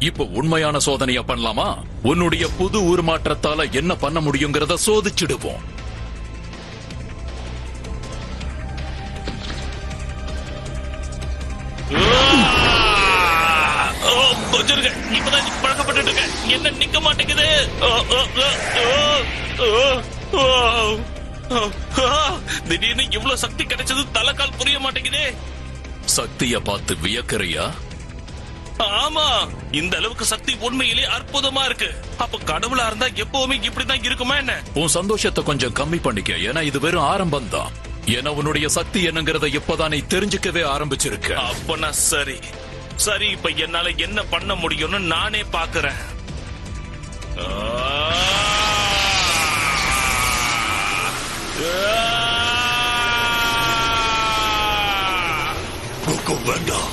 இப்ப உண்மையான சோதனையா பண்ணலாமா? உன்னுடைய புது உருமாற்றத்தால என்ன பண்ண முடியுங்கிறத சோதிச்சிடுவோம். இப்பதான் பழக்கப்பட்டு இருக்கேன். என்ன நிக்க மாட்டேங்குது. திடீர்னு இவ்வளவு சக்தி கிடைச்சது தலைக்கால் புரிய மாட்டேங்குதே. சக்திய பார்த்து வியக்கிறியா? ஆமா, இந்த அளவுக்கு சக்தி உண்மையிலே அற்புதமா இருக்கு. அப்ப கடவுளா இருந்தா எப்பவுமே இப்படிதான் இருக்குமா என்ன? உன் சந்தோஷத்தை கொஞ்சம் கம்மி பண்ணிக்க. ஏன்னா இது வெறும் ஆரம்பம் தான். ஏன்னா உன்னுடைய சக்தி என்னங்கிறத இப்பதான் நீ தெரிஞ்சுக்கவே ஆரம்பிச்சிருக்க. அப்பனா சரி சரி, இப்ப என்னால என்ன பண்ண முடியும்னு நானே பாக்குறேன். வேண்டாம்,